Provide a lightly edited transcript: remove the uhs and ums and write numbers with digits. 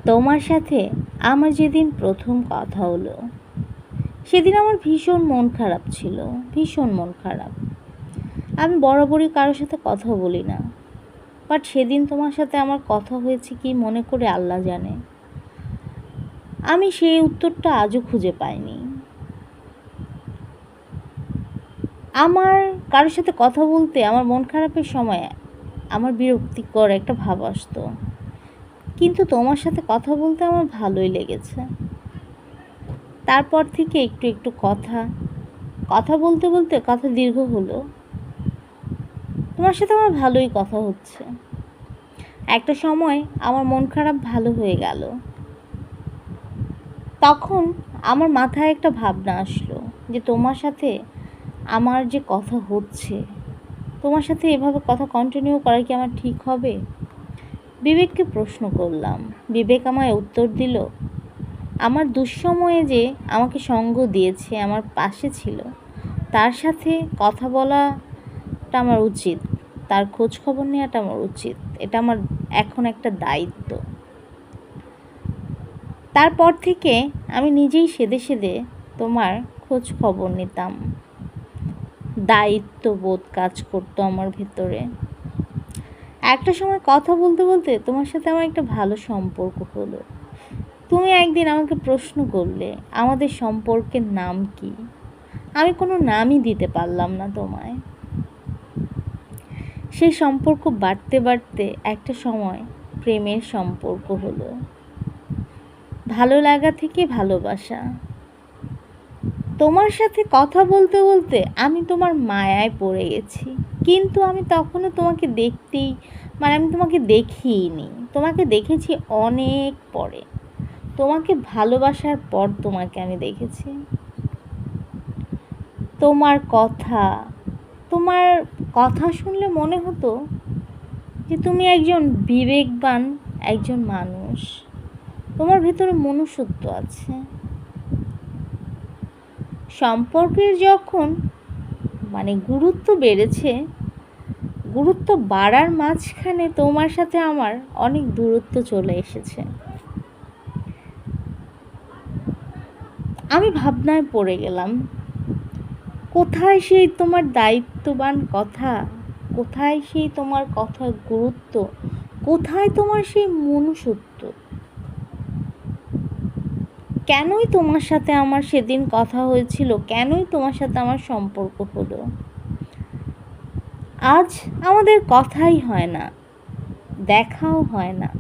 তোমার সাথে আমার যেদিন প্রথম কথা হলো সেদিন আমার ভীষণ মন খারাপ ছিল, ভীষণ মন খারাপ। আমি বরাবরই কারোর সাথে কথা বলি না, বাট সেদিন তোমার সাথে আমার কথা হয়েছে কি মনে করে আল্লাহ জানে। আমি সেই উত্তরটা আজও খুঁজে পাইনি। আমার কারোর সাথে কথা বলতে আমার মন খারাপের সময় আমার বিরক্তিকর একটা ভাব আসতো, কিন্তু তোমার সাথে কথা বলতে আমার ভালোই লেগেছে। তারপর থেকে একটু একটু কথা বলতে বলতে কথা দীর্ঘ হলো। তোমার সাথে আমার ভালোই কথা হচ্ছে। একটা সময় আমার মন খারাপ ভালো হয়ে গেল। তখন আমার মাথায় একটা ভাবনা আসলো যে তোমার সাথে আমার যে কথা হচ্ছে, তোমার সাথে এভাবে কথা কন্টিনিউ করা কি আমার ঠিক হবে? বিবেককে প্রশ্ন করলাম। বিবেক আমায় উত্তর দিল, আমার দুঃসময়ে যে আমাকে সঙ্গ দিয়েছে, আমার পাশে ছিল, তার সাথে কথা বলাটা আমার উচিত, তার খোঁজ খবর নেওয়াটা আমার উচিত। এটা আমার এখন একটা দায়িত্ব। তারপর থেকে আমি নিজেই সেধে সেধে তোমার খোঁজ খবর নিতাম। দায়িত্ববোধ কাজ করতো আমার ভেতরে। একটা সময় কথা বলতে বলতে তোমার সাথে আমার একটা ভালো সম্পর্ক হলো। তুমি একদিন আমাকে প্রশ্ন করলে আমাদের সম্পর্কের নাম কি। আমি কোনো নামই দিতে পারলাম না তোমায়। সেই সম্পর্ক বাড়তে বাড়তে একটা সময় প্রেমের সম্পর্ক হলো। ভালো লাগা থেকে ভালোবাসা। তোমার সাথে কথা বলতে বলতে আমি তোমার মায়ায় পড়ে গেছি, কিন্তু আমি তখনও তোমাকে আমি তোমাকে দেখিনি। তোমাকে দেখেছি অনেক পরে, তোমাকে ভালোবাসার পর তোমাকে আমি দেখেছি। তোমার কথা শুনলে মনে হতো যে তুমি একজন বিবেকবান একজন মানুষ, তোমার ভেতরে মনুষ্যত্ব আছে। সম্পর্কের যখন গুরুত্ব বেড়েছে, গুরুত্ব বাড়ার মাঝখানে তোমার সাথে আমার অনেক দূরত্ব চলে এসেছে। আমি ভাবনায় পড়ে গেলাম, কোথায় সেই তোমার দায়িত্ববান কথা, কোথায় সেই তোমার কথার গুরুত্ব, কোথায় তোমার সেই মনুষ্যত্ব? কেনই তোমার সাথে আমার সেদিন কথা হয়েছিল, কেনই তোমার সাথে আমার সম্পর্ক হলো? আজ আমাদের কথাই হয় না, দেখাও হয় না।